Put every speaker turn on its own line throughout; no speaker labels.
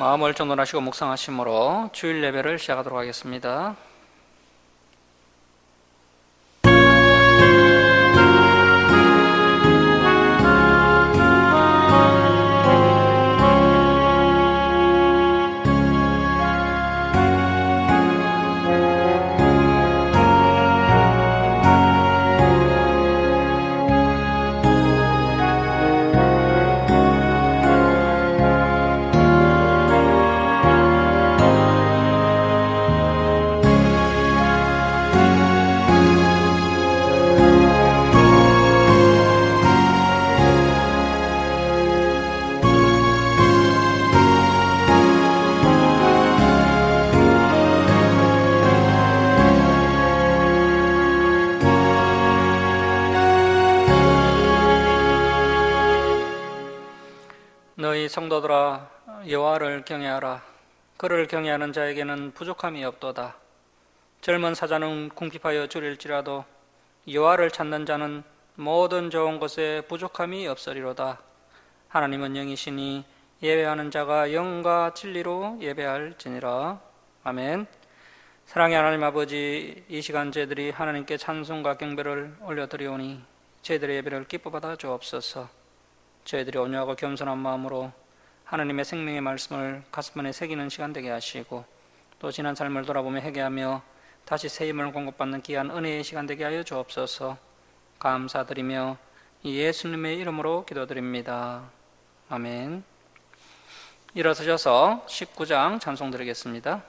마음을 정돈하시고 묵상하심으로 주일 예배를 시작하도록 하겠습니다. 너희 성도들아, 여호와를 경외하라. 그를 경외하는 자에게는 부족함이 없도다. 젊은 사자는 궁핍하여 줄일지라도 여호와를 찾는 자는 모든 좋은 것에 부족함이 없으리로다. 하나님은 영이시니 예배하는 자가 영과 진리로 예배할지니라. 아멘. 사랑의 하나님 아버지, 이 시간 저희들이 하나님께 찬송과 경배를 올려드리오니 저희들의 예배를 기뻐 받아 주옵소서. 저희들이 온유하고 겸손한 마음으로 하나님의 생명의 말씀을 가슴안에 새기는 시간 되게 하시고, 또 지난 삶을 돌아보며 회개하며 다시 새 힘을 공급받는 귀한 은혜의 시간 되게 하여 주옵소서. 감사드리며 예수님의 이름으로 기도드립니다. 아멘. 일어서셔서 19장 찬송 드리겠습니다.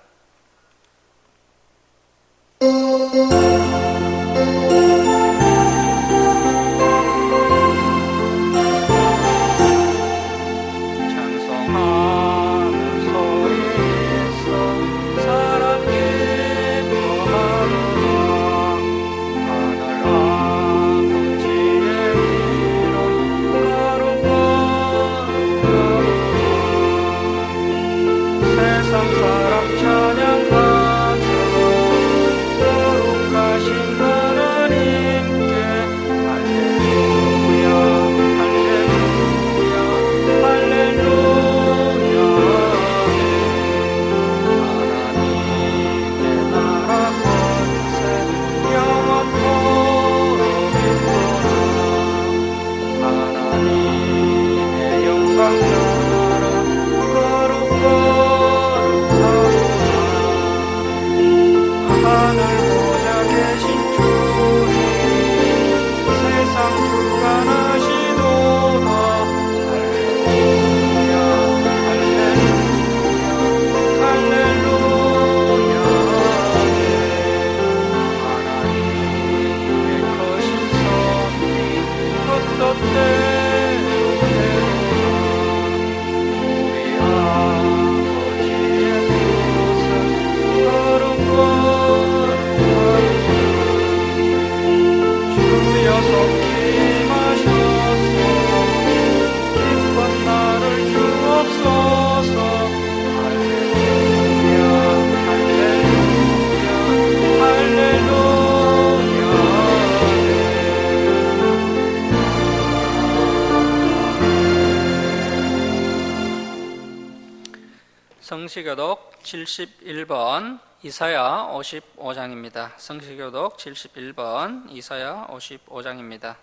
성시교독 71번 이사야 55장입니다. 성시교독 71번 이사야 55장입니다.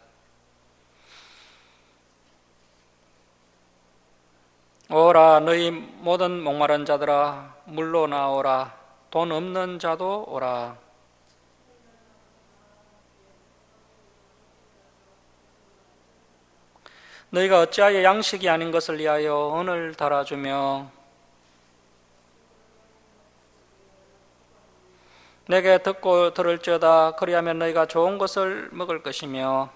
오라, 너희 모든 목마른 자들아, 물로 나오라. 돈 없는 자도 오라. 너희가 어찌하여 양식이 아닌 것을 위하여 은을 달아주며 내게 듣고 들을지어다. 그리하면 너희가 좋은 것을 먹을 것이며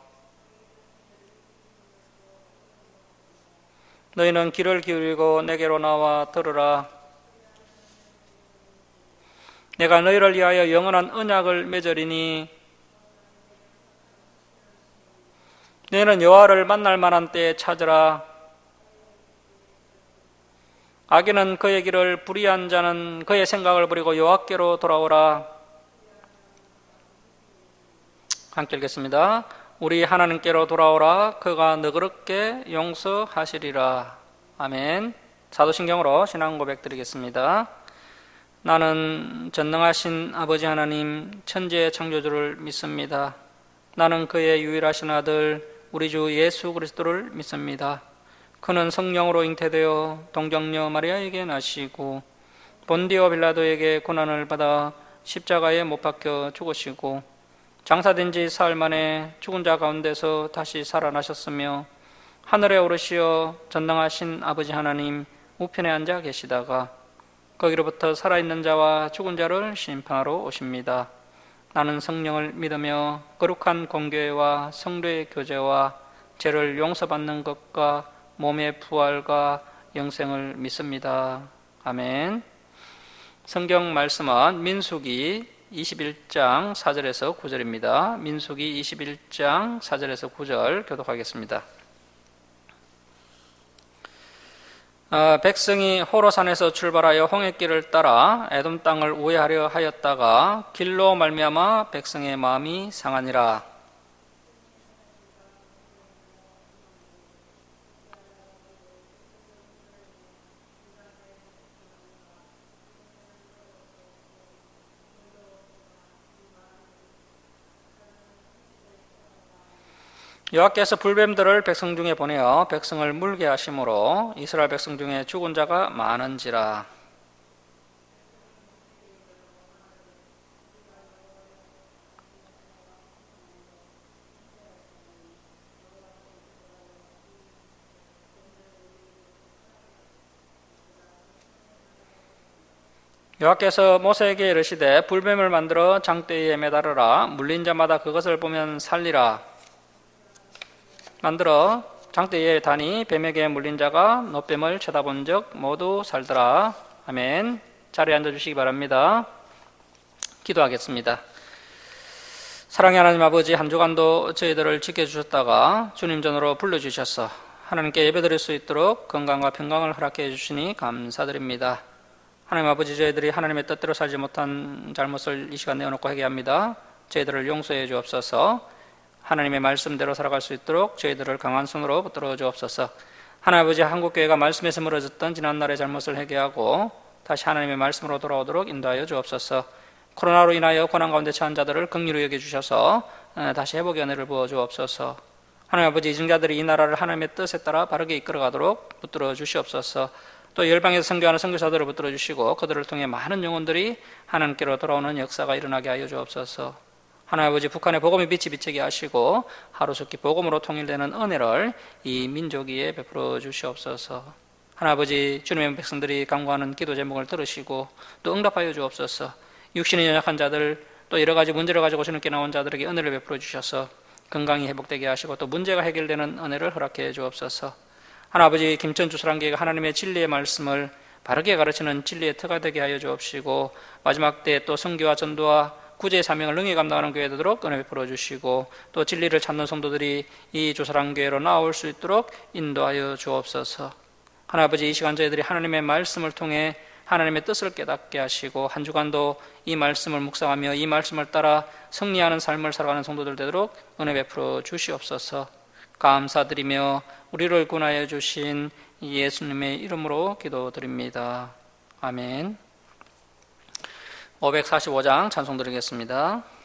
너희는 귀를 기울이고 내게로 나와 들으라. 내가 너희를 위하여 영원한 언약을 맺으리니 너희는 여호와를 만날 만한 때에 찾으라. 악인은 그의 길을 불의한 자는 그의 생각을 버리고 여호와께로 돌아오라. 함께 읽겠습니다. 우리 하나님께로 돌아오라. 그가 너그럽게 용서하시리라. 아멘. 사도신경으로 신앙 고백 드리겠습니다. 나는 전능하신 아버지 하나님 천지의 창조주를 믿습니다. 나는 그의 유일하신 아들 우리 주 예수 그리스도를 믿습니다. 그는 성령으로 잉태되어 동정녀 마리아에게 나시고 본디오 빌라도에게 고난을 받아 십자가에 못 박혀 죽으시고 장사된 지 사흘 만에 죽은 자 가운데서 다시 살아나셨으며 하늘에 오르시어 전능하신 아버지 하나님 우편에 앉아 계시다가 거기로부터 살아있는 자와 죽은 자를 심판하러 오십니다. 나는 성령을 믿으며 거룩한 공교회와 성도의 교제와 죄를 용서받는 것과 몸의 부활과 영생을 믿습니다. 아멘. 성경 말씀은 민수기 21장 4절에서 9절입니다. 민수기 21장 4절에서 9절 교독하겠습니다. 백성이 호로산에서 출발하여 홍해길을 따라 에돔 땅을 우회하려 하였다가 길로 말미암아 백성의 마음이 상하니라. 여호와께서 불뱀들을 백성 중에 보내어 백성을 물게 하심으로 이스라엘 백성 중에 죽은 자가 많은지라. 여호와께서 모세에게 이르시되 불뱀을 만들어 장대에 매달으라. 물린 자마다 그것을 보면 살리라. 만들어 장대에 다니 뱀에게 물린 자가 노뱀을 쳐다본 적 모두 살더라. 아멘. 자리에 앉아주시기 바랍니다. 기도하겠습니다. 사랑의 하나님 아버지, 한 주간도 저희들을 지켜주셨다가 주님 전으로 불러주셔서 하나님께 예배드릴 수 있도록 건강과 평강을 허락해 주시니 감사드립니다. 하나님 아버지, 저희들이 하나님의 뜻대로 살지 못한 잘못을 이 시간 내어놓고 회개합니다. 저희들을 용서해 주옵소서. 하나님의 말씀대로 살아갈 수 있도록 저희들을 강한 손으로 붙들어 주옵소서. 하나님 아버지, 한국교회가 말씀에서 멀어졌던 지난날의 잘못을 회개하고 다시 하나님의 말씀으로 돌아오도록 인도하여 주옵소서. 코로나로 인하여 고난 가운데 처한 자들을 긍휼히 여겨주셔서 다시 회복의 은혜를 부어 주옵소서. 하나님 아버지, 이증자들이 이 나라를 하나님의 뜻에 따라 바르게 이끌어가도록 붙들어 주시옵소서. 또 열방에서 선교하는 선교사들을 붙들어 주시고 그들을 통해 많은 영혼들이 하나님께로 돌아오는 역사가 일어나게 하여 주옵소서. 하나님 아버지, 북한의 복음의 빛이 비치게 하시고 하루속히 복음으로 통일되는 은혜를 이 민족 위에 베풀어 주시옵소서. 하나님 아버지, 주님의 백성들이 간구하는 기도 제목을 들으시고 또 응답하여 주옵소서. 육신이 연약한 자들, 또 여러 가지 문제를 가지고 주님께 나온 자들에게 은혜를 베풀어 주셔서 건강이 회복되게 하시고 또 문제가 해결되는 은혜를 허락해 주옵소서. 하나님 아버지, 김천주 사랑교회가 하나님의 진리의 말씀을 바르게 가르치는 진리의 터가 되게 하여 주옵시고 마지막 때 또 선교와 전도와 구제의 사명을 능히 감당하는 교회 되도록 은혜 베풀어 주시고 또 진리를 찾는 성도들이 이 주사랑교회로 나올 수 있도록 인도하여 주옵소서. 하나님 아버지, 이 시간 저희들이 하나님의 말씀을 통해 하나님의 뜻을 깨닫게 하시고 한 주간도 이 말씀을 묵상하며 이 말씀을 따라 승리하는 삶을 살아가는 성도들 되도록 은혜 베풀어 주시옵소서. 감사드리며 우리를 구원하여 주신 예수님의 이름으로 기도드립니다. 아멘. 545장 찬송 드리겠습니다.
이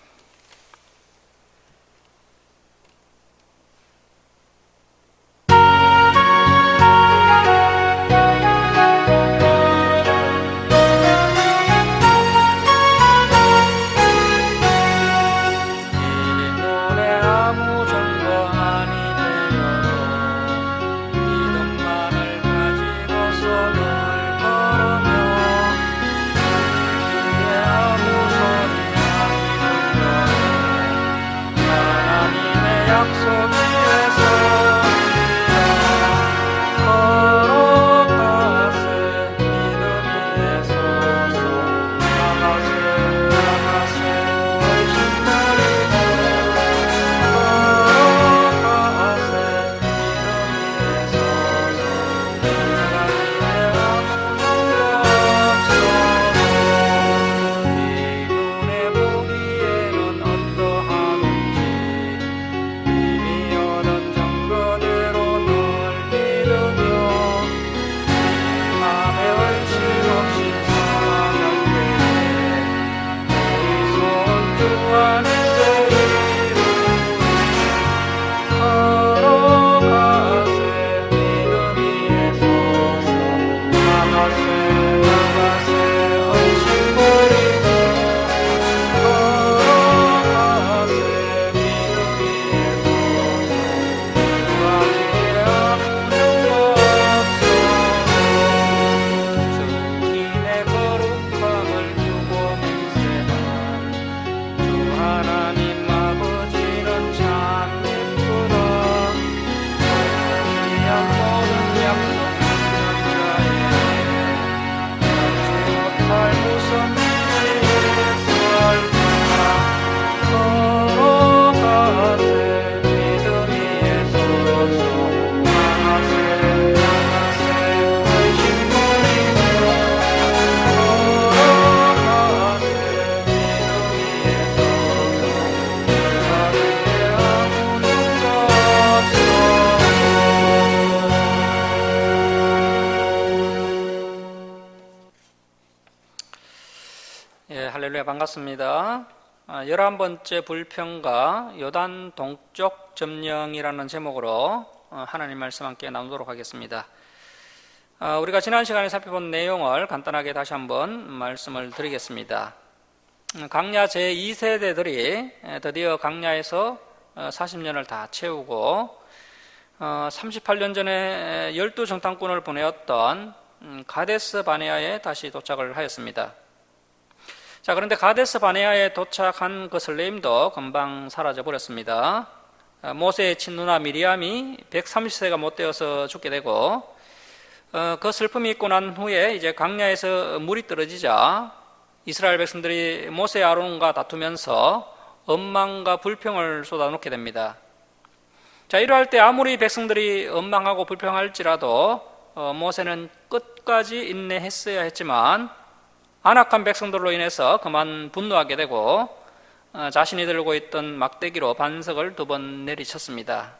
네, 할렐루야, 반갑습니다. 11번째 불평과 요단 동쪽 점령이라는 제목으로 하나님 말씀 함께 나누도록 하겠습니다. 우리가 지난 시간에 살펴본 내용을 간단하게 다시 한번 말씀을 드리겠습니다. 강야 제2세대들이 드디어 강야에서 40년을 다 채우고 38년 전에 12정탐꾼을 보내었던 가데스 바네아에 다시 도착을 하였습니다. 자, 그런데 가데스 바네아에 도착한 그 설레임도 금방 사라져 버렸습니다. 모세의 친누나 미리암이 130세가 못 되어서 죽게 되고, 그 슬픔이 있고 난 후에 이제 강야에서 물이 떨어지자 이스라엘 백성들이 모세 아론과 다투면서 원망과 불평을 쏟아놓게 됩니다. 자, 이러할 때 아무리 백성들이 원망하고 불평할지라도 모세는 끝까지 인내했어야 했지만 안악한 백성들로 인해서 그만 분노하게 되고 자신이 들고 있던 막대기로 반석을 2번 내리쳤습니다.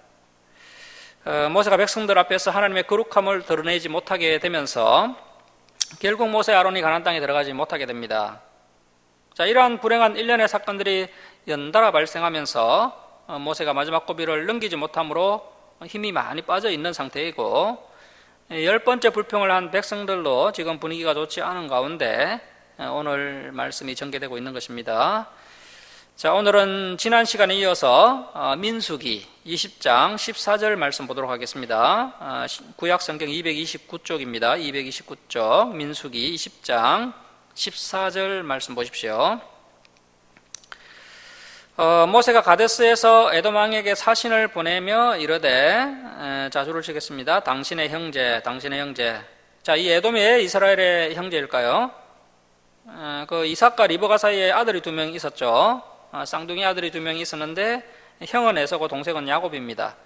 모세가 백성들 앞에서 하나님의 거룩함을 드러내지 못하게 되면서 결국 모세 아론이 가나안 땅에 들어가지 못하게 됩니다. 자, 이러한 불행한 일련의 사건들이 연달아 발생하면서 모세가 마지막 고비를 넘기지 못함으로 힘이 많이 빠져 있는 상태이고, 10번째 불평을 한 백성들로 지금 분위기가 좋지 않은 가운데 오늘 말씀이 전개되고 있는 것입니다. 자, 오늘은 지난 시간에 이어서 민수기 20장 14절 말씀 보도록 하겠습니다. 구약 성경 229쪽입니다. 229쪽 민수기 20장 14절 말씀 보십시오. 모세가 가데스에서 에돔 왕에게 사신을 보내며 이르되, 자주를 치겠습니다. 당신의 형제. 자, 이 에돔이 이스라엘의 형제일까요? 그 이삭과 리브가 사이에 아들이 2명 있었죠. 쌍둥이 아들이 2명이 있었는데 형은 에서고 동생은 야곱입니다.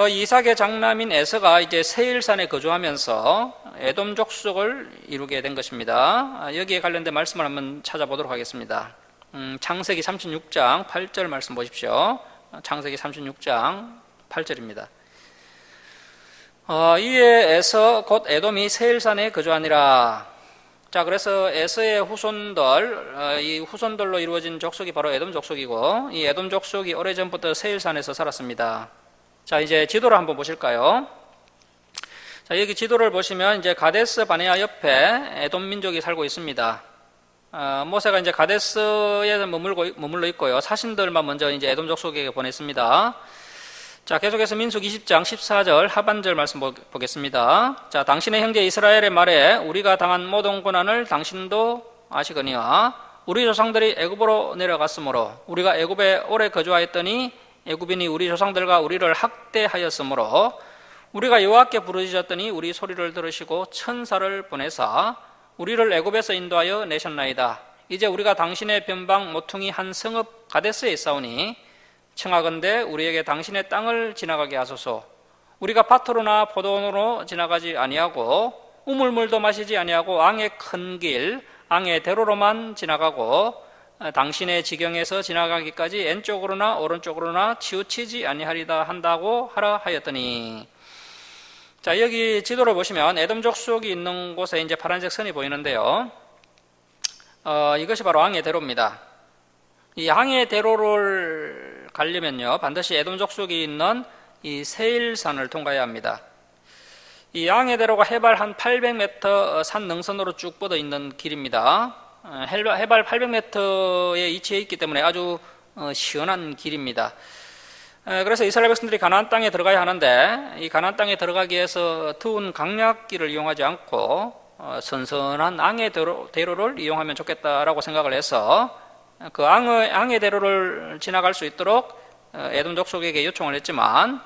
이삭의 장남인 에서가 이제 세일산에 거주하면서 에돔 족속을 이루게 된 것입니다. 여기에 관련된 말씀을 한번 찾아보도록 하겠습니다. 창세기 36장 8절 말씀 보십시오. 창세기 36장 8절입니다. 이에 에서 곧 에돔이 세일산에 거주하니라. 자, 그래서 에서의 후손들, 이 후손들로 이루어진 족속이 바로 에돔 족속이고, 이 에돔 족속이 오래전부터 세일산에서 살았습니다. 자, 이제 지도를 한번 보실까요? 자, 여기 지도를 보시면 이제 가데스 바네아 옆에 에돔 민족이 살고 있습니다. 모세가 이제 가데스에 머물러 있고요. 사신들만 먼저 이제 에돔 족속에게 보냈습니다. 자, 계속해서 민수기 20장 14절 하반절 말씀 보겠습니다. 자, 당신의 형제 이스라엘의 말에 우리가 당한 모든 고난을 당신도 아시거니와 우리 조상들이 애굽으로 내려갔으므로 우리가 애굽에 오래 거주하였더니 애굽인이 우리 조상들과 우리를 학대하였으므로 우리가 여호와께 부르짖었더니 우리 소리를 들으시고 천사를 보내사 우리를 애굽에서 인도하여 내셨나이다. 이제 우리가 당신의 변방 모퉁이 한 성읍 가데스에 있사오니 청하건대 우리에게 당신의 땅을 지나가게 하소서. 우리가 밭으로나 포도원으로 지나가지 아니하고 우물물도 마시지 아니하고 왕의 큰 길, 왕의 대로로만 지나가고 당신의 지경에서 지나가기까지 왼쪽으로나 오른쪽으로나 치우치지 아니하리다 한다고 하라 하였더니. 자, 여기 지도를 보시면 에돔 족속이 있는 곳에 이제 파란색 선이 보이는데요. 이것이 바로 왕의 대로입니다. 이 왕의 대로를 가려면요, 반드시 에돔 족속이 있는 이 세일산을 통과해야 합니다. 이 왕의 대로가 해발 한 800m 산 능선으로 쭉 뻗어 있는 길입니다. 해발 800m에 위치해 있기 때문에 아주 시원한 길입니다. 그래서 이스라엘 백성들이 가나안 땅에 들어가야 하는데 이 가나안 땅에 들어가기 위해서 더운 강약길을 이용하지 않고 선선한 왕의 대로를 이용하면 좋겠다라고 생각을 해서 그 왕의 대로를 지나갈 수 있도록 에돔 족속에게 요청을 했지만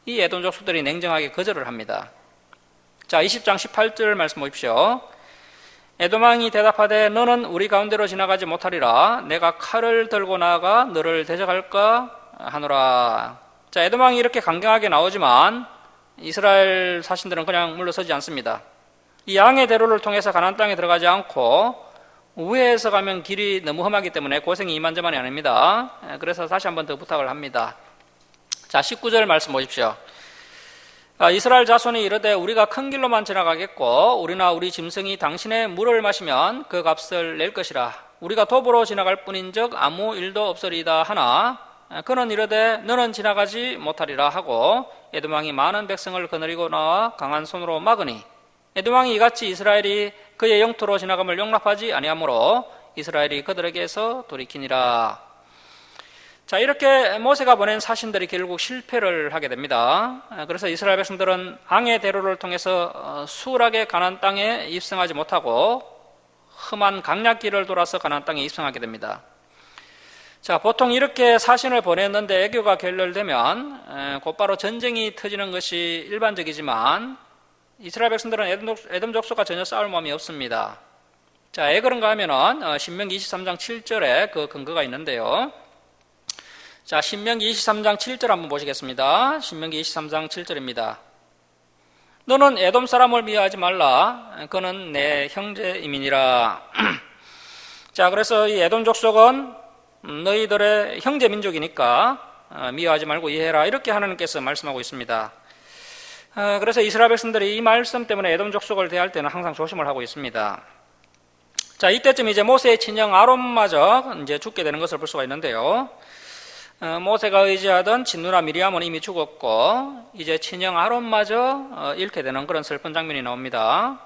이 에돔 족속들이 냉정하게 거절을 합니다. 자, 20장 18절 말씀 보십시오. 에돔 왕이 대답하되 너는 우리 가운데로 지나가지 못하리라. 내가 칼을 들고 나아가 너를 대적할까 하노라. 자, 에돔 왕이 이렇게 강경하게 나오지만 이스라엘 사신들은 그냥 물러서지 않습니다. 이 왕의 대로를 통해서 가나안 땅에 들어가지 않고 우회해서 가면 길이 너무 험하기 때문에 고생이 이만저만이 아닙니다. 그래서 다시 한번 더 부탁을 합니다. 자, 19절 말씀 보십시오. 이스라엘 자손이 이르되 우리가 큰 길로만 지나가겠고 우리나 우리 짐승이 당신의 물을 마시면 그 값을 낼 것이라. 우리가 도보로 지나갈 뿐인즉 아무 일도 없으리이다 하나 그는 이르되 너는 지나가지 못하리라 하고 에돔 왕이 많은 백성을 거느리고 나와 강한 손으로 막으니 에돔 왕이 이같이 이스라엘이 그의 영토로 지나감을 용납하지 아니하므로 이스라엘이 그들에게서 돌이키니라. 자, 이렇게 모세가 보낸 사신들이 결국 실패를 하게 됩니다. 그래서 이스라엘 백성들은 항해 대로를 통해서 수월하게 가나안 땅에 입성하지 못하고 험한 강약길을 돌아서 가나안 땅에 입성하게 됩니다. 자, 보통 이렇게 사신을 보냈는데 애교가 결렬되면 곧바로 전쟁이 터지는 것이 일반적이지만 이스라엘 백성들은 에돔 족속과 전혀 싸울 마음이 없습니다. 자, 왜 그런가 하면은 신명기 23장 7절에 그 근거가 있는데요. 자, 신명기 23장 7절 한번 보시겠습니다. 신명기 23장 7절입니다. 너는 에돔 사람을 미워하지 말라. 그는 내 형제임이니라. 자, 그래서 이 에돔 족속은 너희들의 형제 민족이니까 미워하지 말고 이해해라. 이렇게 하나님께서 말씀하고 있습니다. 그래서 이스라엘 백성들이 이 말씀 때문에 에돔 족속을 대할 때는 항상 조심을 하고 있습니다. 자, 이때쯤 이제 모세의 친형 아론마저 이제 죽게 되는 것을 볼 수가 있는데요. 모세가 의지하던 친누나 미리암은 이미 죽었고 이제 친형 아론마저 잃게 되는 그런 슬픈 장면이 나옵니다.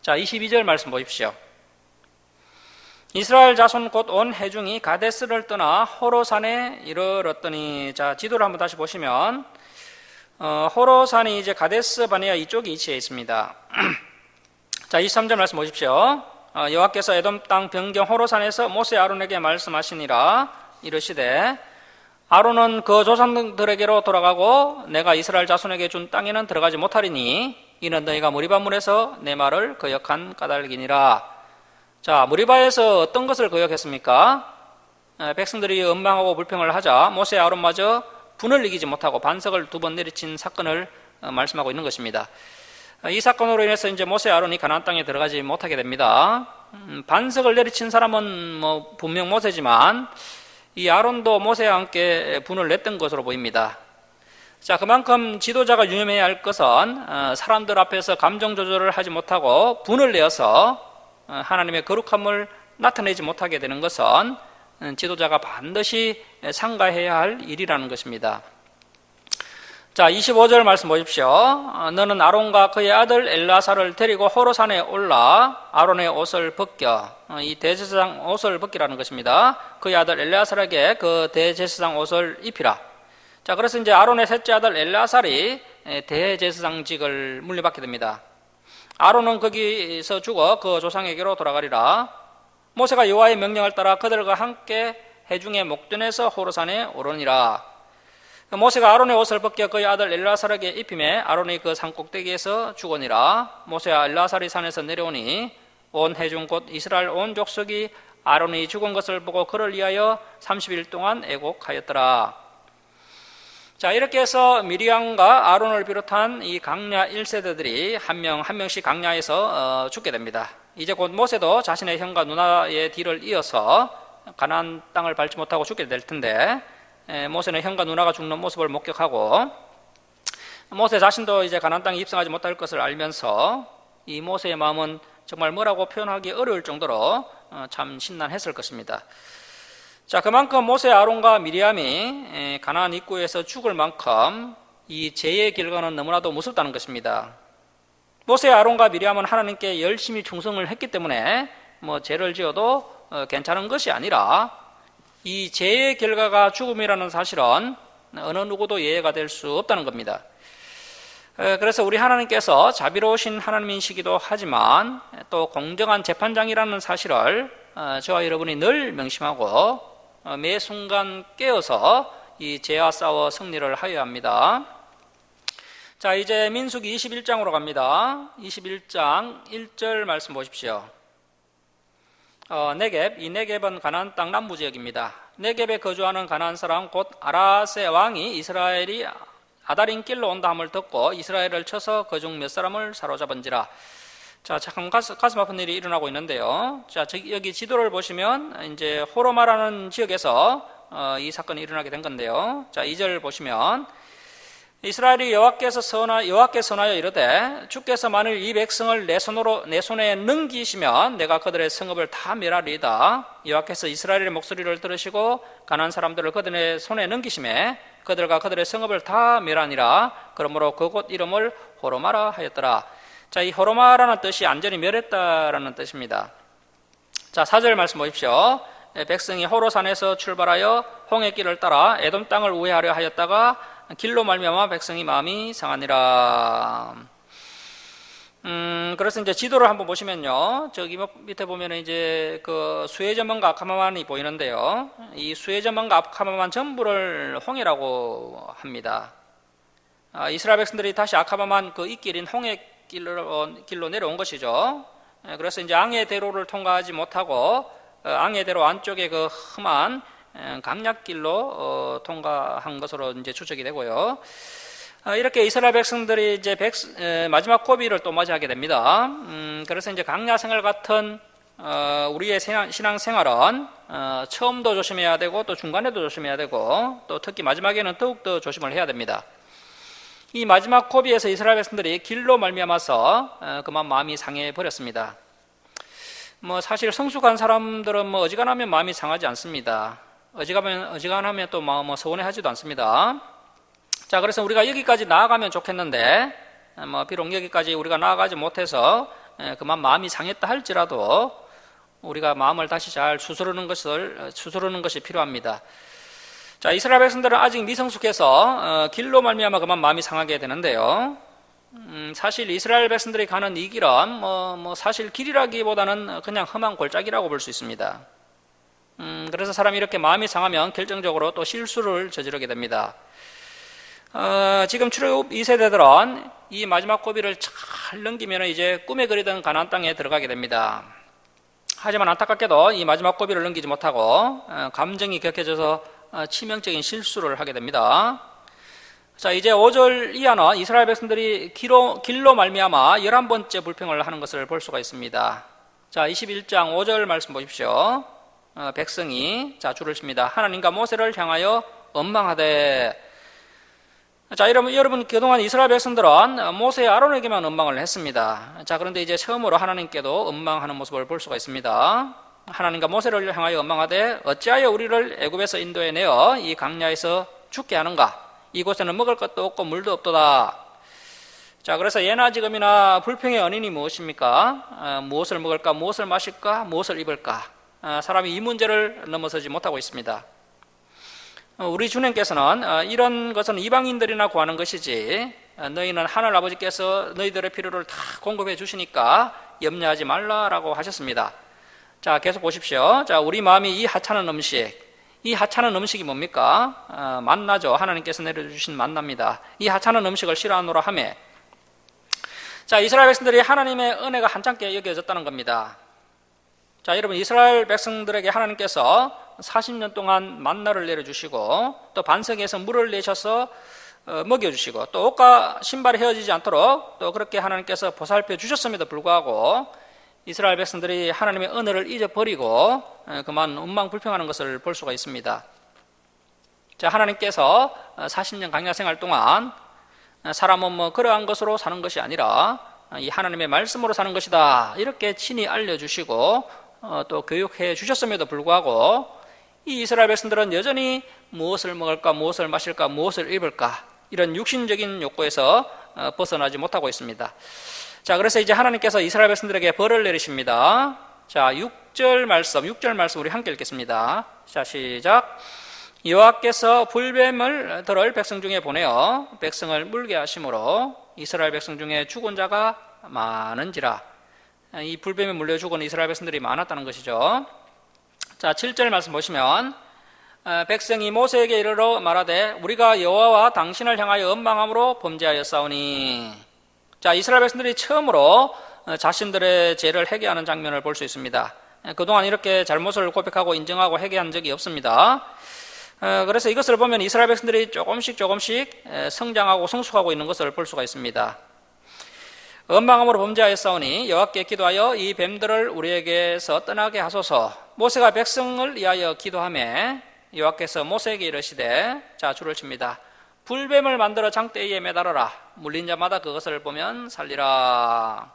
자, 22절 말씀 보십시오. 이스라엘 자손 곧 온 회중이 가데스를 떠나 호로산에 이르렀더니, 자, 지도를 한번 다시 보시면 호로산이 이제 가데스 바네아 이쪽에 위치해 있습니다. 자, 23절 말씀 보십시오. 여호와께서 에돔 땅 변경 호로산에서 모세 아론에게 말씀하시니라. 이르시되 아론은 그 조상들에게로 돌아가고 내가 이스라엘 자손에게 준 땅에는 들어가지 못하리니 이는 너희가 무리바물에서 내 말을 거역한 까닭이니라. 자, 무리바에서 어떤 것을 거역했습니까? 백성들이 원망하고 불평을 하자 모세 아론마저 분을 이기지 못하고 반석을 2번 내리친 사건을 말씀하고 있는 것입니다. 이 사건으로 인해서 이제 모세 아론이 가나안 땅에 들어가지 못하게 됩니다. 반석을 내리친 사람은 분명 모세지만 이 아론도 모세와 함께 분을 냈던 것으로 보입니다. 자, 그만큼 지도자가 유념해야 할 것은 사람들 앞에서 감정 조절을 하지 못하고 분을 내어서 하나님의 거룩함을 나타내지 못하게 되는 것은 지도자가 반드시 삼가해야 할 일이라는 것입니다. 자, 25절 말씀 보십시오. 너는 아론과 그의 아들 엘라사를 데리고 호로산에 올라 아론의 옷을 벗겨. 이 대제사장 옷을 벗기라는 것입니다. 그의 아들 엘라살에게 그 대제사장 옷을 입히라. 자, 그래서 이제 아론의 셋째 아들 엘라살이 대제사장직을 물려받게 됩니다. 아론은 거기서 죽어 그 조상에게로 돌아가리라. 모세가 여호와의 명령을 따라 그들과 함께 해중의 목전에서 호로산에 오르니라. 모세가 아론의 옷을 벗겨 그의 아들 엘라살에게 입힘에 아론이 그 산꼭대기에서 죽으니라. 모세와 엘라살이 산에서 내려오니 온 해중 곧 이스라엘 온 족속이 아론이 죽은 것을 보고 그를 위하여 30일 동안 애곡하였더라. 자, 이렇게 해서 미리암과 아론을 비롯한 이 강야 1세대들이 한 명씩 강야에서 죽게 됩니다. 이제 곧 모세도 자신의 형과 누나의 뒤를 이어서 가나안 땅을 밟지 못하고 죽게 될 텐데 모세는 형과 누나가 죽는 모습을 목격하고 모세 자신도 이제 가나안 땅에 입성하지 못할 것을 알면서 이 모세의 마음은 정말 뭐라고 표현하기 어려울 정도로 참 심란했을 것입니다. 자, 그만큼 모세 아론과 미리암이 가나안 입구에서 죽을 만큼 이 죄의 결과는 너무나도 무섭다는 것입니다. 모세 아론과 미리암은 하나님께 열심히 충성을 했기 때문에 죄를 지어도 괜찮은 것이 아니라 이 죄의 결과가 죽음이라는 사실은 어느 누구도 예외가 될 수 없다는 겁니다. 그래서 우리 하나님께서 자비로우신 하나님이시기도 하지만 또 공정한 재판장이라는 사실을 저와 여러분이 늘 명심하고 매 순간 깨어서 이 죄와 싸워 승리를 하여야 합니다. 자, 이제 민수기 21장으로 갑니다. 21장 1절 말씀 보십시오. 네겝, 이 네겝은 가나안 땅 남부 지역입니다. 네겝에 거주하는 가나안 사람 곧 아라세 왕이 이스라엘이 아다린 길로 온다 함을 듣고 이스라엘을 쳐서 그중 몇 사람을 사로잡은지라. 자, 참 가슴 아픈 일이 일어나고 있는데요. 자, 여기 지도를 보시면 이제 호로마라는 지역에서 이 사건이 일어나게 된 건데요. 자, 2절 보시면 이스라엘이 여호와께 선하여 이르되 주께서 만일 이 백성을 내 손에 넘기시면 내가 그들의 성읍을 다 멸하리이다. 여호와께서 이스라엘의 목소리를 들으시고 가나안 사람들을 그들의 손에 넘기심에 그들과 그들의 성읍을 다 멸하니라. 그러므로 그곳 이름을 호르마라 하였더라. 자, 이 호르마라는 뜻이 완전히 멸했다라는 뜻입니다. 자, 4절 말씀 보십시오. 백성이 호로산에서 출발하여 홍해길을 따라 에돔 땅을 우회하려 하였다가 길로 말미암아 백성이 마음이 상하니라. 그래서 이제 지도를 한번 보시면요, 저기 밑에 보면은 이제 그 수에즈먼과 아카마만이 보이는데요, 이 수에즈먼과 아카마만 전부를 홍해라고 합니다. 이스라엘 백성들이 다시 아카마만 그 이길인 홍해길로 내려온 것이죠. 그래서 이제 앙해대로를 통과하지 못하고 앙해대로 안쪽에 그 험한 강약길로 통과한 것으로 이제 추측이 되고요. 이렇게 이스라엘 백성들이 이제 마지막 고비를 또 맞이하게 됩니다. 그래서 이제 강야 생활 같은 우리의 신앙 생활은 처음도 조심해야 되고 또 중간에도 조심해야 되고 또 특히 마지막에는 더욱더 조심을 해야 됩니다. 이 마지막 고비에서 이스라엘 백성들이 길로 말미암아서 그만 마음이 상해 버렸습니다. 사실 성숙한 사람들은 어지간하면 마음이 상하지 않습니다. 어지간하면 또 서운해하지도 않습니다. 자, 그래서 우리가 여기까지 나아가면 좋겠는데, 비록 여기까지 우리가 나아가지 못해서 그만 마음이 상했다 할지라도 우리가 마음을 다시 잘 추스르는 것이 필요합니다. 자, 이스라엘 백성들은 아직 미성숙해서 길로 말미암아 그만 마음이 상하게 되는데요. 사실 이스라엘 백성들이 가는 이 길은 사실 길이라기보다는 그냥 험한 골짜기라고 볼 수 있습니다. 그래서 사람이 이렇게 마음이 상하면 결정적으로 또 실수를 저지르게 됩니다. 지금 출애굽 2세대들은 이 마지막 고비를 잘 넘기면 이제 꿈에 그리던 가나안 땅에 들어가게 됩니다. 하지만 안타깝게도 이 마지막 고비를 넘기지 못하고 감정이 격해져서 치명적인 실수를 하게 됩니다. 자, 이제 5절 이하는 이스라엘 백성들이 길로 말미암아 11번째 불평을 하는 것을 볼 수가 있습니다. 자, 21장 5절 말씀 보십시오. 백성이 줄을 칩니다. 하나님과 모세를 향하여 원망하되. 자, 여러분 그동안 이스라엘 백성들은 모세 아론에게만 원망을 했습니다. 자, 그런데 이제 처음으로 하나님께도 원망하는 모습을 볼 수가 있습니다. 하나님과 모세를 향하여 원망하되 어찌하여 우리를 애굽에서 인도해 내어 이 강야에서 죽게 하는가? 이곳에는 먹을 것도 없고 물도 없도다. 자, 그래서 예나 지금이나 불평의 원인이 무엇입니까? 무엇을 먹을까? 무엇을 마실까? 무엇을 입을까? 사람이 이 문제를 넘어서지 못하고 있습니다. 우리 주님께서는 이런 것은 이방인들이나 구하는 것이지 너희는 하늘 아버지께서 너희들의 필요를 다 공급해 주시니까 염려하지 말라라고 하셨습니다. 자, 계속 보십시오. 자, 우리 마음이 이 하찮은 음식이 뭡니까? 만나죠. 하나님께서 내려주신 만나입니다. 이 하찮은 음식을 싫어하노라 하매. 자, 이스라엘 백성들이 하나님의 은혜가 한창께 여겨졌다는 겁니다. 자, 여러분, 이스라엘 백성들에게 하나님께서 40년 동안 만나를 내려주시고 또 반석에서 물을 내셔서 먹여주시고 또 옷과 신발이 헤어지지 않도록 또 그렇게 하나님께서 보살펴 주셨음에도 불구하고 이스라엘 백성들이 하나님의 은혜를 잊어버리고 그만 원망 불평하는 것을 볼 수가 있습니다. 자, 하나님께서 40년 강야 생활 동안 사람은 그러한 것으로 사는 것이 아니라 이 하나님의 말씀으로 사는 것이다 이렇게 친히 알려주시고 또 교육해 주셨음에도 불구하고 이 이스라엘 백성들은 여전히 무엇을 먹을까, 무엇을 마실까, 무엇을 입을까 이런 육신적인 욕구에서 벗어나지 못하고 있습니다. 자, 그래서 이제 하나님께서 이스라엘 백성들에게 벌을 내리십니다. 자, 6절 말씀 우리 함께 읽겠습니다. 자, 시작. 여호와께서 불뱀을 들을 백성 중에 보내어 백성을 물게 하심으로 이스라엘 백성 중에 죽은 자가 많은지라. 이 불뱀에 물려 죽은 이스라엘 백성들이 많았다는 것이죠. 자, 7절 말씀 보시면 백성이 모세에게 이르러 말하되 우리가 여호와와 당신을 향하여 원망함으로 범죄하였사오니. 자, 이스라엘 백성들이 처음으로 자신들의 죄를 회개하는 장면을 볼 수 있습니다. 그동안 이렇게 잘못을 고백하고 인정하고 회개한 적이 없습니다. 그래서 이것을 보면 이스라엘 백성들이 조금씩 성장하고 성숙하고 있는 것을 볼 수가 있습니다. 원망함으로 범죄하였사오니 여호와께 기도하여 이 뱀들을 우리에게서 떠나게 하소서. 모세가 백성을 위하여 기도하매 여호와께서 모세에게 이르시되, 자, 줄을 칩니다. 불뱀을 만들어 장대에 매달아라. 물린 자마다 그것을 보면 살리라.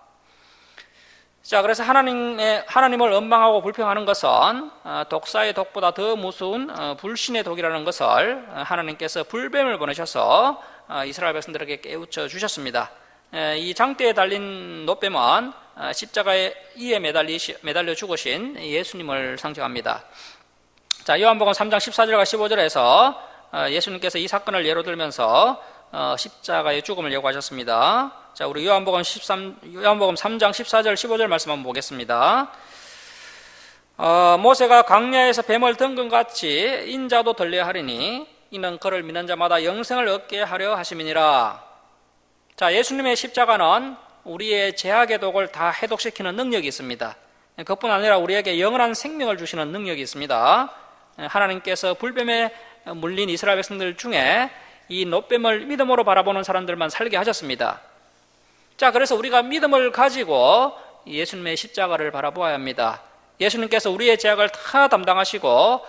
자, 그래서 하나님을 원망하고 불평하는 것은 독사의 독보다 더 무서운 불신의 독이라는 것을 하나님께서 불뱀을 보내셔서 이스라엘 백성들에게 깨우쳐 주셨습니다. 이 장대에 달린 놋뱀은 십자가에 이에 매달려 죽으신 예수님을 상징합니다. 자, 요한복음 3장 14절과 15절에서 예수님께서 이 사건을 예로 들면서 십자가의 죽음을 예고하셨습니다. 자, 우리 요한복음 3장 14절 15절 말씀 한번 보겠습니다. 모세가 광야에서 뱀을 든 것 같이 인자도 들려야 하리니 이는 그를 믿는 자마다 영생을 얻게 하려 하심이니라. 자, 예수님의 십자가는 우리의 죄악의 독을 다 해독시키는 능력이 있습니다. 그뿐 아니라 우리에게 영원한 생명을 주시는 능력이 있습니다. 하나님께서 불뱀에 물린 이스라엘 백성들 중에 이 놋뱀을 믿음으로 바라보는 사람들만 살게 하셨습니다. 자, 그래서 우리가 믿음을 가지고 예수님의 십자가를 바라보아야 합니다. 예수님께서 우리의 죄악을 다 담당하시고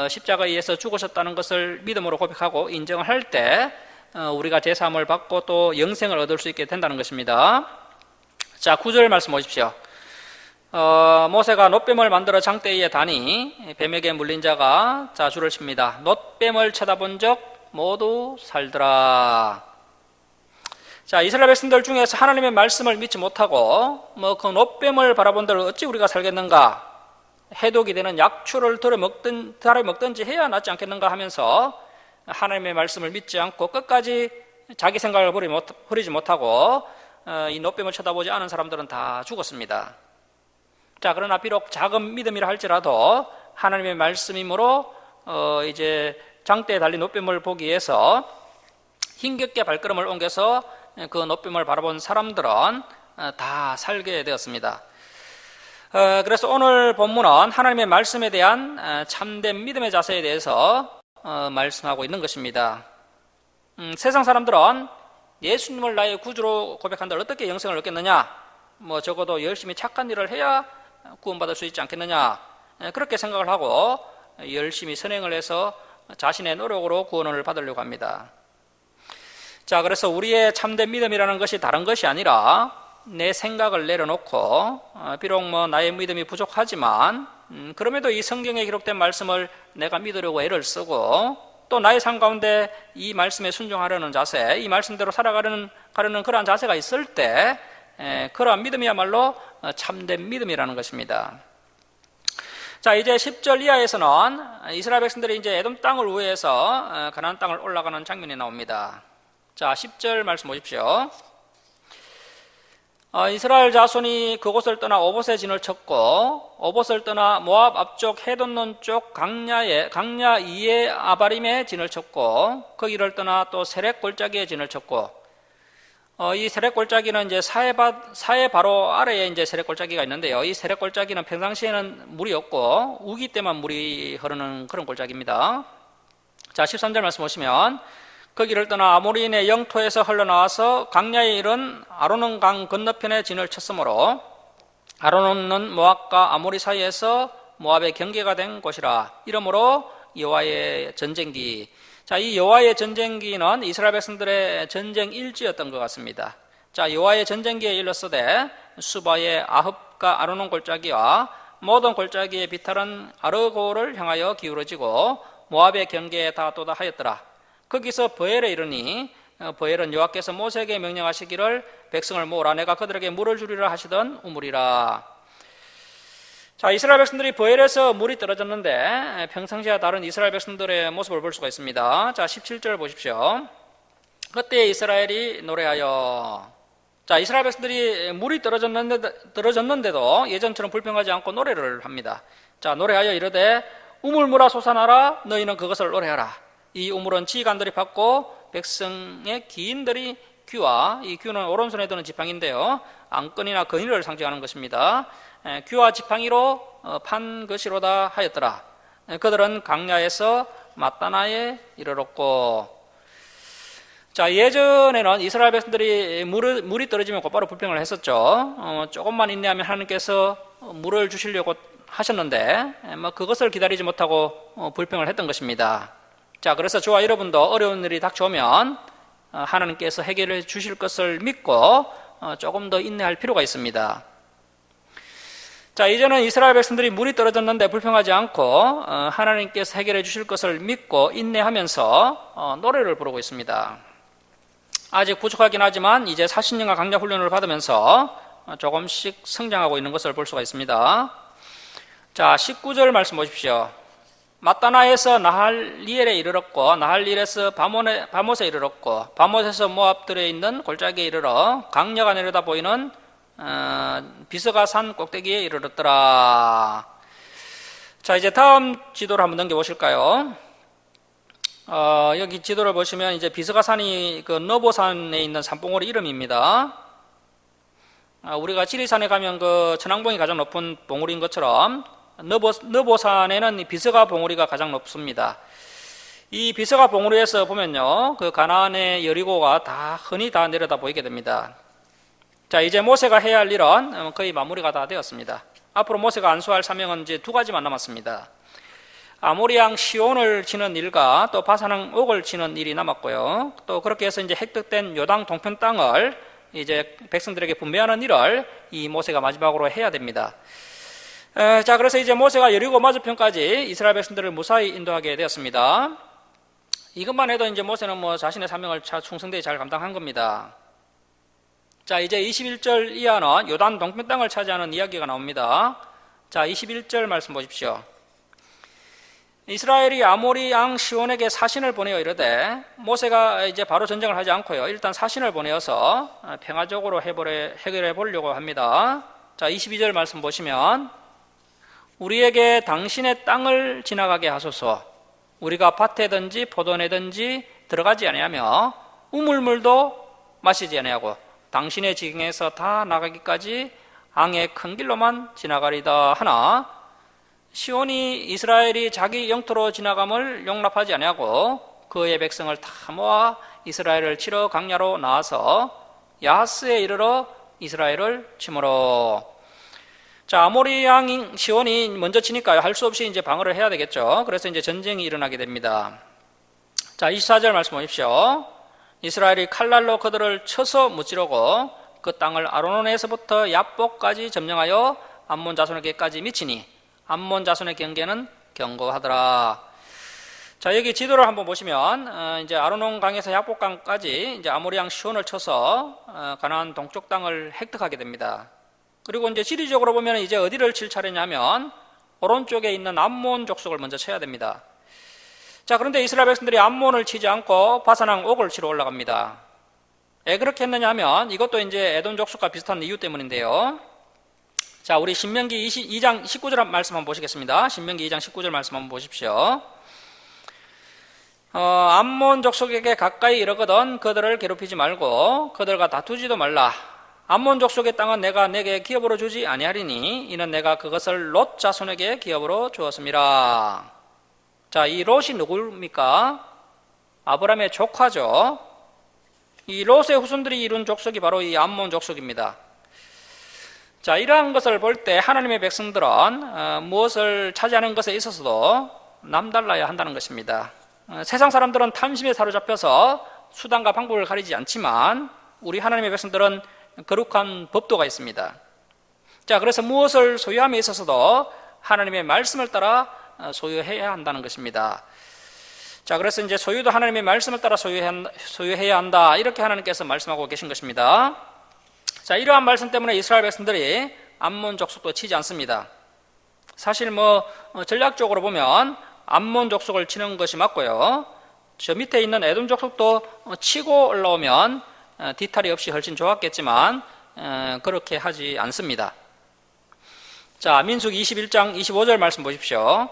십자가에 의해서 죽으셨다는 것을 믿음으로 고백하고 인정을 할 때 우리가 제사함을 받고 또 영생을 얻을 수 있게 된다는 것입니다. 자, 9절 말씀 보십시오. 모세가 놋뱀을 만들어 장대에 다니 뱀에게 물린 자가 자 줄을 칩니다. 놋뱀을 쳐다본 적 모두 살더라. 자, 이스라엘 백성들 중에서 하나님의 말씀을 믿지 못하고 그 놋뱀을 바라본들 어찌 우리가 살겠는가, 해독이 되는 약초를 달아 먹든지 해야 낫지 않겠는가 하면서 하나님의 말씀을 믿지 않고 끝까지 자기 생각을 버리지 못하고 이 놋뱀을 쳐다보지 않은 사람들은 다 죽었습니다. 자, 그러나 비록 작은 믿음이라 할지라도 하나님의 말씀이므로 이제 장대에 달린 놋뱀을 보기 위해서 힘겹게 발걸음을 옮겨서 그 놋뱀을 바라본 사람들은 다 살게 되었습니다. 그래서 오늘 본문은 하나님의 말씀에 대한 참된 믿음의 자세에 대해서 말씀하고 있는 것입니다. 세상 사람들은 예수님을 나의 구주로 고백한들 어떻게 영생을 얻겠느냐, 적어도 열심히 착한 일을 해야 구원받을 수 있지 않겠느냐, 그렇게 생각을 하고 열심히 선행을 해서 자신의 노력으로 구원을 받으려고 합니다. 자, 그래서 우리의 참된 믿음이라는 것이 다른 것이 아니라 내 생각을 내려놓고 비록 나의 믿음이 부족하지만 그럼에도 이 성경에 기록된 말씀을 내가 믿으려고 애를 쓰고 또 나의 삶 가운데 이 말씀에 순종하려는 자세, 이 말씀대로 살아가려는 그러한 자세가 있을 때 그러한 믿음이야말로 참된 믿음이라는 것입니다. 자, 이제 10절 이하에서는 이스라엘 백성들이 이제 에돔 땅을 우회해서 가나안 땅을 올라가는 장면이 나옵니다. 자, 10절 말씀 보십시오. 이스라엘 자손이 그곳을 떠나 오봇에 진을 쳤고 오봇을 떠나 모압 앞쪽 헤돈론 쪽 강야 이에 아바림에 진을 쳤고 거기를 떠나 또 세렉 골짜기에 진을 쳤고 이 세렉 골짜기는 이제 사해 바로 아래에 이제 세렉 골짜기가 있는데요. 이 세렉 골짜기는 평상시에는 물이 없고 우기 때만 물이 흐르는 그런 골짜기입니다. 자, 13절 말씀 보시면 거기를 떠나 아모리인의 영토에서 흘러나와서 강야에 이른 아로논 강 건너편에 진을 쳤으므로 아로논은 모압과 아모리 사이에서 모압의 경계가 된 곳이라. 이러므로 여호와의 전쟁기. 자, 이 여호와의 전쟁기는 이스라엘 백성들의 전쟁 일지였던 것 같습니다. 자, 여호와의 전쟁기에 일렀으되 수바의 아흡과 아로논 골짜기와 모든 골짜기의 비탈은 아르고를 향하여 기울어지고 모압의 경계에 다 도달하였더라. 거기서 버엘에 이르니 버엘은 여호와께서 모세에게 명령하시기를 백성을 모으라 내가 그들에게 물을 주리라 하시던 우물이라. 자, 이스라엘 백성들이 버엘에서 물이 떨어졌는데 평상시와 다른 이스라엘 백성들의 모습을 볼 수가 있습니다. 자, 17절 보십시오. 그때 이스라엘이 노래하여. 자, 이스라엘 백성들이 물이 떨어졌는데도 예전처럼 불평하지 않고 노래를 합니다. 자, 노래하여 이르되 우물물아 솟아나라 너희는 그것을 노래하라. 이 우물은 지휘관들이 받고 백성의 기인들이 귀와, 이 귀는 오른손에 드는 지팡이인데요, 안건이나 건의를 상징하는 것입니다. 귀와 지팡이로 판 것이로다 하였더라. 그들은 강야에서 마따나에 이르렀고. 자, 예전에는 이스라엘 백성들이 물이 떨어지면 곧바로 불평을 했었죠. 조금만 인내하면 하나님께서 물을 주시려고 하셨는데 그것을 기다리지 못하고 불평을 했던 것입니다. 자, 그래서 저와 여러분도 어려운 일이 닥쳐오면 하나님께서 해결해 주실 것을 믿고 조금 더 인내할 필요가 있습니다. 자, 이제는 이스라엘 백성들이 물이 떨어졌는데 불평하지 않고 하나님께서 해결해 주실 것을 믿고 인내하면서 노래를 부르고 있습니다. 아직 부족하긴 하지만 이제 40년간 강력 훈련을 받으면서 조금씩 성장하고 있는 것을 볼 수가 있습니다. 자, 19절 말씀 보십시오. 마따나에서 나할리엘에 이르렀고 나할리엘에서 바못에 이르렀고 바못에서 모압들에 있는 골짜기에 이르러 강야가 내려다 보이는 비스가 산 꼭대기에 이르렀더라. 자, 이제 다음 지도를 한번 넘겨보실까요? 여기 지도를 보시면 이제 비스가 산이 그 너보산에 있는 산봉우리 이름입니다. 우리가 지리산에 가면 그 천왕봉이 가장 높은 봉우리인 것처럼 너보산에는 비스가 봉우리가 가장 높습니다. 이 비스가 봉우리에서 보면요, 그 가나안의 여리고가 다 흔히 다 내려다 보이게 됩니다. 자, 이제 모세가 해야 할 일은 거의 마무리가 다 되었습니다. 앞으로 모세가 안수할 사명은 이제 두 가지만 남았습니다. 아모리왕 시온을 치는 일과 또 바산왕 옥을 치는 일이 남았고요. 또 그렇게 해서 이제 획득된 요당 동편 땅을 이제 백성들에게 분배하는 일을 이 모세가 마지막으로 해야 됩니다. 자, 그래서 이제 모세가 여리고 맞은편까지 이스라엘 백성들을 무사히 인도하게 되었습니다. 이것만 해도 이제 모세는 뭐 자신의 사명을 충성되게 잘 감당한 겁니다. 자, 이제 21절 이하는 요단 동편 땅을 차지하는 이야기가 나옵니다. 자, 21절 말씀 보십시오. 이스라엘이 아모리 왕 시온에게 사신을 보내어 이르되, 모세가 이제 바로 전쟁을 하지 않고요, 일단 사신을 보내어서 평화적으로 해결해 보려고 합니다. 자, 22절 말씀 보시면, 우리에게 당신의 땅을 지나가게 하소서. 우리가 밭에든지 포도내든지 들어가지 아니하며 우물물도 마시지 아니하고 당신의 지경에서 다 나가기까지 항의 큰 길로만 지나가리다 하나, 시온이 이스라엘이 자기 영토로 지나감을 용납하지 아니하고 그의 백성을 다 모아 이스라엘을 치러 강야로 나와서 야하스에 이르러 이스라엘을 치므로. 자, 아모리 왕 시온이 먼저 치니까요, 할 수 없이 이제 방어를 해야 되겠죠. 그래서 이제 전쟁이 일어나게 됩니다. 자, 24절 말씀 보십시오. 이스라엘이 칼날로 그들을 쳐서 무찌르고 그 땅을 아로논에서부터 야복까지 점령하여 암몬 자손에게까지 미치니 암몬 자손의 경계는 견고하더라. 자, 여기 지도를 한번 보시면 이제 아로논 강에서 야복강까지 이제 아모리 왕 시온을 쳐서 가나안 동쪽 땅을 획득하게 됩니다. 그리고 이제 지리적으로 보면 이제 어디를 칠 차례냐면 오른쪽에 있는 암몬 족속을 먼저 쳐야 됩니다. 자, 그런데 이스라엘 백성들이 암몬을 치지 않고 바산왕 옥을 치러 올라갑니다. 왜 그렇게 했느냐 하면 이것도 이제 에돔 족속과 비슷한 이유 때문인데요. 자, 우리 신명기 2장 19절 말씀 한번 보시겠습니다. 신명기 2장 19절 말씀 한번 보십시오. 암몬 족속에게 가까이 이르거든 그들을 괴롭히지 말고 그들과 다투지도 말라. 암몬 족속의 땅은 내가 내게 기업으로 주지 아니하리니 이는 내가 그것을 롯 자손에게 기업으로 주었음이라. 자, 이 롯이 누구입니까? 아브라함의 조카죠. 이 롯의 후손들이 이룬 족속이 바로 이 암몬 족속입니다. 자, 이러한 것을 볼 때 하나님의 백성들은 무엇을 차지하는 것에 있어서도 남달라야 한다는 것입니다. 세상 사람들은 탐심에 사로잡혀서 수단과 방법을 가리지 않지만 우리 하나님의 백성들은 거룩한 법도가 있습니다. 자, 그래서 무엇을 소유함에 있어서도 하나님의 말씀을 따라 소유해야 한다는 것입니다. 자, 그래서 이제 소유도 하나님의 말씀을 따라 소유해야 한다, 이렇게 하나님께서 말씀하고 계신 것입니다. 자, 이러한 말씀 때문에 이스라엘 백성들이 암몬 족속도 치지 않습니다. 사실 전략적으로 보면 암몬 족속을 치는 것이 맞고요, 저 밑에 있는 에돔 족속도 치고 올라오면 뒤탈이 없이 훨씬 좋았겠지만 그렇게 하지 않습니다. 자, 민수기 21장 25절 말씀 보십시오.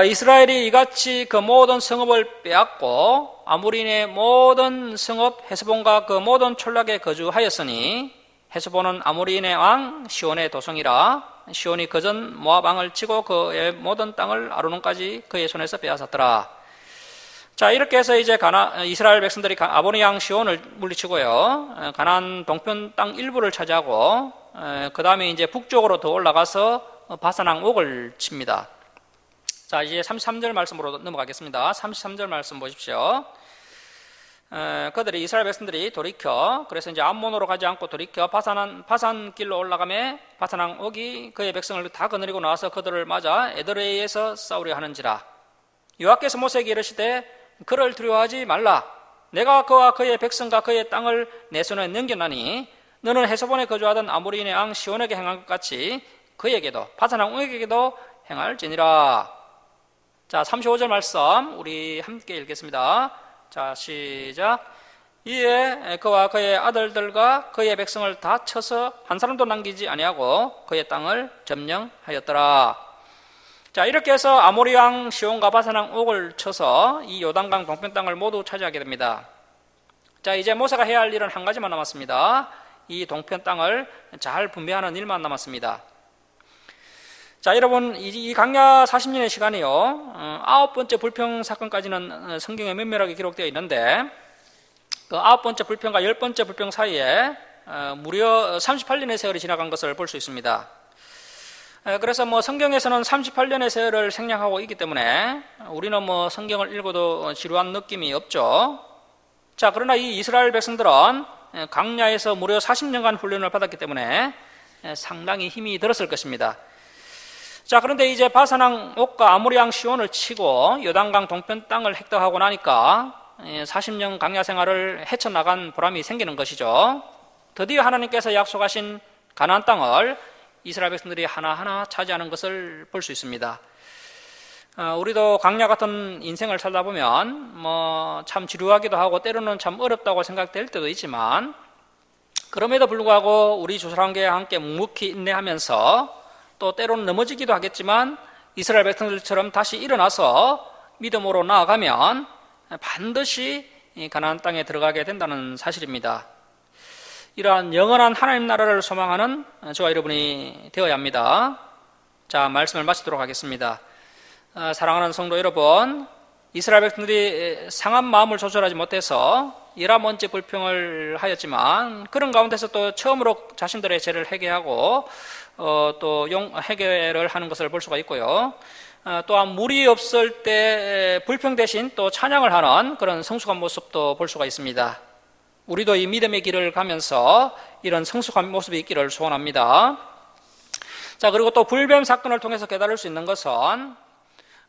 이스라엘이 이같이 그 모든 성읍을 빼앗고 아모리인의 모든 성읍 헤스본과 그 모든 촌락에 거주하였으니 헤스본은 아모리인의 왕 시온의 도성이라. 시온이 그전 모압 왕을 치고 그의 모든 땅을 아로논까지 그의 손에서 빼앗았더라. 자, 이렇게 해서 이제 이스라엘 백성들이 아모리 왕 시온을 물리치고요, 가나안 동편 땅 일부를 차지하고 그 다음에 이제 북쪽으로 더 올라가서 바산 왕 옥을 칩니다. 자, 이제 33절 말씀으로 넘어가겠습니다. 33절 말씀 보십시오. 그들이 이스라엘 백성들이 돌이켜, 그래서 이제 암몬으로 가지 않고 돌이켜 바산 길로 올라가매 바산왕 옥이 그의 백성을 다 거느리고 나와서 그들을 맞아 에드레이에서 싸우려 하는지라. 여호와께서 모세에게 이르시되 그를 두려워하지 말라. 내가 그와 그의 백성과 그의 땅을 내 손에 넘겨나니 너는 헤스본에 거주하던 아모리인의 왕 시온에게 행한 것 같이 그에게도 바산왕 옥에게도 행할지니라. 자, 35절 말씀 우리 함께 읽겠습니다. 자, 시작. 이에 그와 그의 아들들과 그의 백성을 다 쳐서 한 사람도 남기지 아니하고 그의 땅을 점령하였더라. 자, 이렇게 해서 아모리 왕 시온과 바산 왕 옥을 쳐서 이 요단강 동편 땅을 모두 차지하게 됩니다. 자, 이제 모세가 해야 할 일은 한 가지만 남았습니다. 이 동편 땅을 잘 분배하는 일만 남았습니다. 자, 여러분, 이 강야 40년의 시간이요, 9번째 불평 사건까지는 성경에 면밀하게 기록되어 있는데, 그 9번째 불평과 10번째 불평 사이에 무려 38년의 세월이 지나간 것을 볼 수 있습니다. 그래서 성경에서는 38년의 세월을 생략하고 있기 때문에 우리는 성경을 읽어도 지루한 느낌이 없죠. 자, 그러나 이 이스라엘 백성들은 강야에서 무려 40년간 훈련을 받았기 때문에 상당히 힘이 들었을 것입니다. 자, 그런데 이제 바산왕 옥과 아모리 왕 시온을 치고 요단강 동편 땅을 획득하고 나니까 40년 강야 생활을 헤쳐나간 보람이 생기는 것이죠. 드디어 하나님께서 약속하신 가나안 땅을 이스라엘 백성들이 하나하나 차지하는 것을 볼 수 있습니다. 우리도 강야 같은 인생을 살다 보면 참 지루하기도 하고 때로는 참 어렵다고 생각될 때도 있지만, 그럼에도 불구하고 우리 조상과 함께 묵묵히 인내하면서 또 때로는 넘어지기도 하겠지만 이스라엘 백성들처럼 다시 일어나서 믿음으로 나아가면 반드시 가나안 땅에 들어가게 된다는 사실입니다. 이러한 영원한 하나님 나라를 소망하는 저와 여러분이 되어야 합니다. 자, 말씀을 마치도록 하겠습니다. 사랑하는 성도 여러분, 이스라엘 백성들이 상한 마음을 조절하지 못해서 11번째 불평을 하였지만 그런 가운데서 또 처음으로 자신들의 죄를 회개하고 또 회개를 하는 것을 볼 수가 있고요. 또한 물이 없을 때 불평 대신 또 찬양을 하는 그런 성숙한 모습도 볼 수가 있습니다. 우리도 이 믿음의 길을 가면서 이런 성숙한 모습이 있기를 소원합니다. 자, 그리고 또 불뱀 사건을 통해서 깨달을 수 있는 것은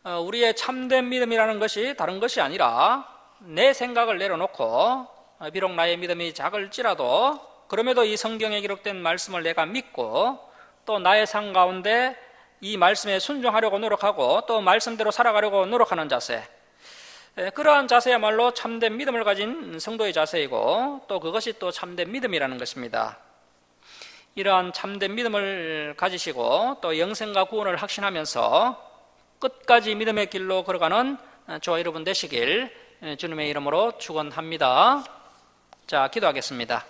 우리의 참된 믿음이라는 것이 다른 것이 아니라 내 생각을 내려놓고 비록 나의 믿음이 작을지라도 그럼에도 이 성경에 기록된 말씀을 내가 믿고 또 나의 삶 가운데 이 말씀에 순종하려고 노력하고 또 말씀대로 살아가려고 노력하는 자세, 그러한 자세야말로 참된 믿음을 가진 성도의 자세이고 또 그것이 또 참된 믿음이라는 것입니다. 이러한 참된 믿음을 가지시고 또 영생과 구원을 확신하면서 끝까지 믿음의 길로 걸어가는 저와 여러분 되시길 주님의 이름으로 축원합니다. 자, 기도하겠습니다.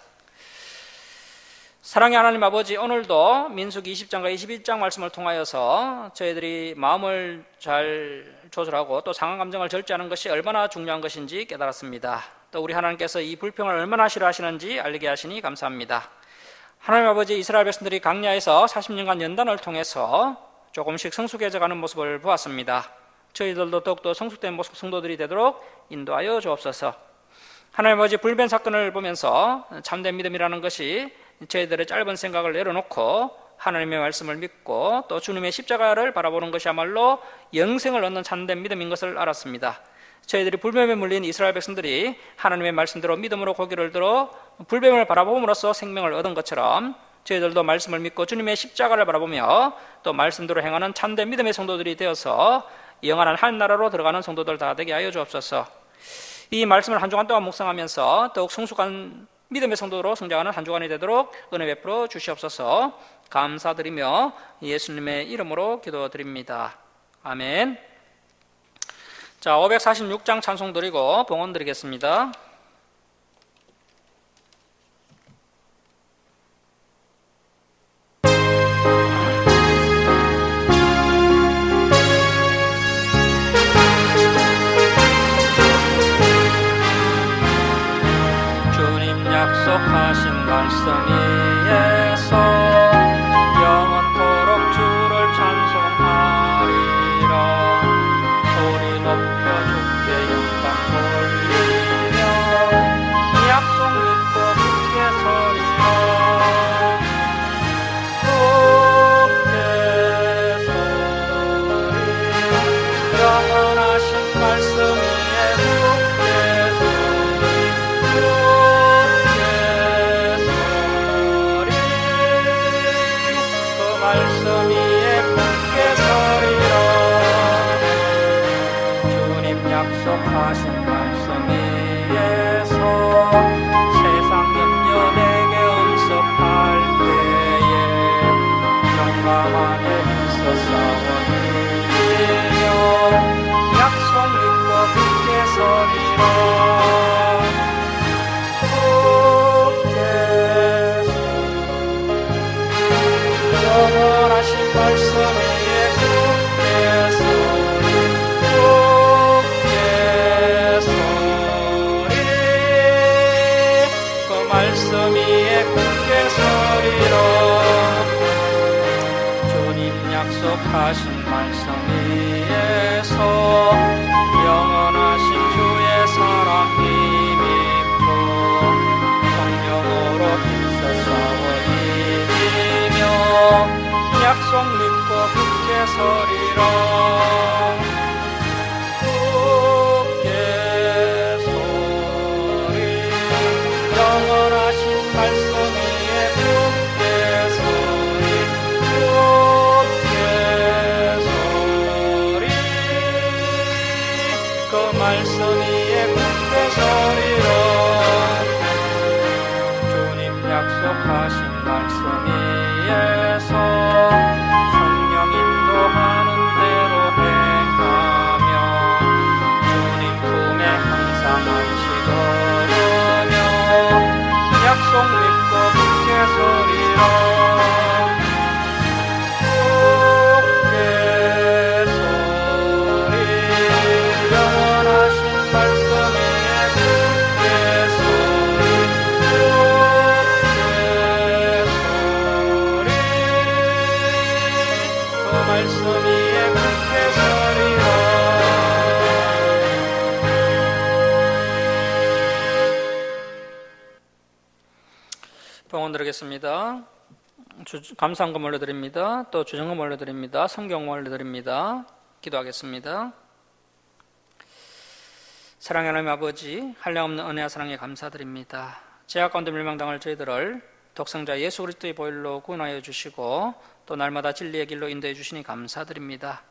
사랑의 하나님 아버지, 오늘도 민수기 20장과 21장 말씀을 통하여서 저희들이 마음을 잘 조절하고 또 상한 감정을 절제하는 것이 얼마나 중요한 것인지 깨달았습니다. 또 우리 하나님께서 이 불평을 얼마나 싫어하시는지 알게 하시니 감사합니다. 하나님 아버지, 이스라엘 백성들이 강야에서 40년간 연단을 통해서 조금씩 성숙해져가는 모습을 보았습니다. 저희들도 더욱더 성숙된 모습 성도들이 되도록 인도하여 주옵소서. 하나님 아버지, 불변 사건을 보면서 참된 믿음이라는 것이 저희들의 짧은 생각을 내려놓고 하나님의 말씀을 믿고 또 주님의 십자가를 바라보는 것이야말로 영생을 얻는 참된 믿음인 것을 알았습니다. 저희들이 불뱀에 물린 이스라엘 백성들이 하나님의 말씀대로 믿음으로 고개를 들어 불뱀을 바라봄으로써 생명을 얻은 것처럼 저희들도 말씀을 믿고 주님의 십자가를 바라보며 또 말씀대로 행하는 참된 믿음의 성도들이 되어서 영원한 하나님 나라로 들어가는 성도들 다 되게 하여 주옵소서. 이 말씀을 한 주간 동안 묵상하면서 더욱 성숙한 믿음의 성도로 성장하는 한 주간이 되도록 은혜 베풀어 주시옵소서. 감사드리며 예수님의 이름으로 기도드립니다. 아멘. 자, 546장 찬송 드리고 봉헌 드리겠습니다. 약속하신 말씀 위에서 영원토록 주를 찬송하리라. 말씀 위에 굳게 서리라. 주님 약속하신 말씀 위에서 세상 염려 내게 엄습할 때에 용감하게 힘써 싸워 이기며 약속 믿고 굳게 서리라. 영원하신 말씀 위에 굳게 서리, 굳게 서리. 그 말씀 위에 굳게 서리라. 주님 약속하신 말씀 위에서 영원하신 주의 사랑 힘입고 성령으로 힘써 싸워 이기며 약속 믿고 굳게 서리라. 굳게 서리. 영원하신 말씀 위에 굳게 서리, 굳게 서리. 그 말씀 위에 굳게 서리라. 주님 약속하신 말씀 위에서 성령 인도하는 대로 행하며 주님 품에 항상 안식하며 약속 믿고 굳게 서리라. 굳게 서리. 영원하신 말씀 위에 굳게 서리, 굳게 서리. 그 말씀 위에 굳게 서리라. 봉헌 드리겠습니다. 감사한금 올려드립니다. 또 주정금 올려드립니다. 성경 올려드립니다. 기도하겠습니다. 사랑의 하나님 아버지, 한량없는 은혜와 사랑에 감사드립니다. 죄악 가운데 멸망당할 저희들을 독생자 예수 그리스도의 보혈로 구원하여 주시고 또 날마다 진리의 길로 인도해 주시니 감사드립니다.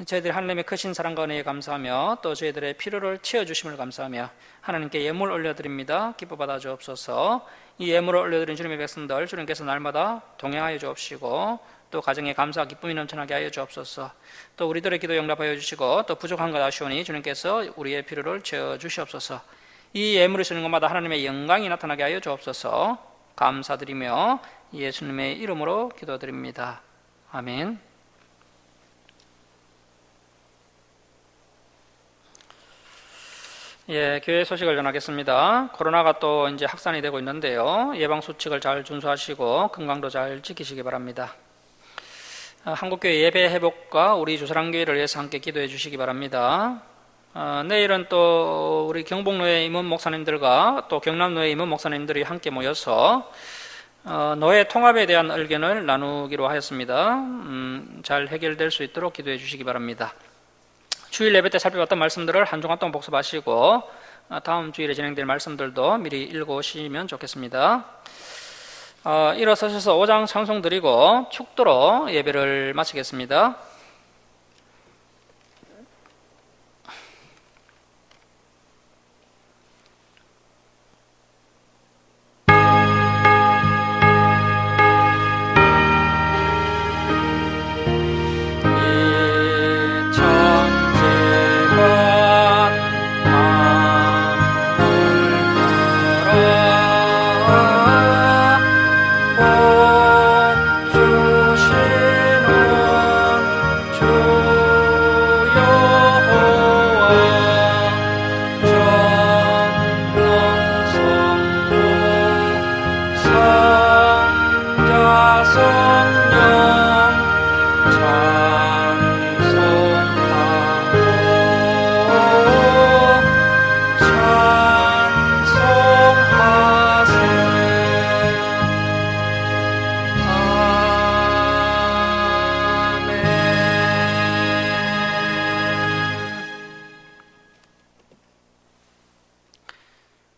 저희들이 하나님의 크신 사랑과 은혜에 감사하며 또 저희들의 필요를 채워주심을 감사하며 하나님께 예물 올려드립니다. 기뻐 받아 주옵소서. 이 예물을 올려드린 주님의 백성들 주님께서 날마다 동행하여 주옵시고 또 가정에 감사와 기쁨이 넘쳐나게 하여 주옵소서. 또 우리들의 기도 영답하여 주시고 또 부족한 것 아쉬우니 주님께서 우리의 필요를 채워주시옵소서. 이 예물을 쓰는 것마다 하나님의 영광이 나타나게 하여 주옵소서. 감사드리며 예수님의 이름으로 기도드립니다. 아멘. 예, 교회 소식을 전하겠습니다. 코로나가 또 이제 확산이 되고 있는데요. 예방 수칙을 잘 준수하시고 건강도 잘 지키시기 바랍니다. 한국교회 예배 회복과 우리 주사랑교회를 위해서 함께 기도해 주시기 바랍니다. 내일은 또 우리 경북노회 임원 목사님들과 또 경남노회 임원 목사님들이 함께 모여서 노회 통합에 대한 의견을 나누기로 하였습니다. 잘 해결될 수 있도록 기도해 주시기 바랍니다. 주일 예배 때 살펴봤던 말씀들을 한 주간 동안 복습하시고 다음 주일에 진행될 말씀들도 미리 읽어오시면 좋겠습니다. 일어서셔서 5장 찬송 드리고 축도로 예배를 마치겠습니다.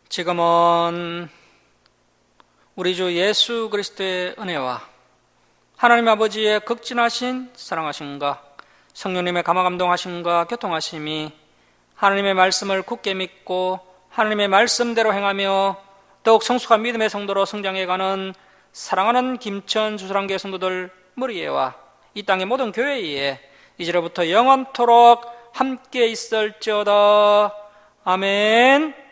지금은 우리 주 예수 그리스도의 은혜와 하나님 아버지의 극진하신 사랑하심과 성령님의 감화감동하심과 교통하심이 하나님의 말씀을 굳게 믿고 하나님의 말씀대로 행하며 더욱 성숙한 믿음의 성도로 성장해가는 사랑하는 김천 주수랑교회 성도들 머리에와 이 땅의 모든 교회에 이제로부터 영원토록 함께 있을지어다. 아멘.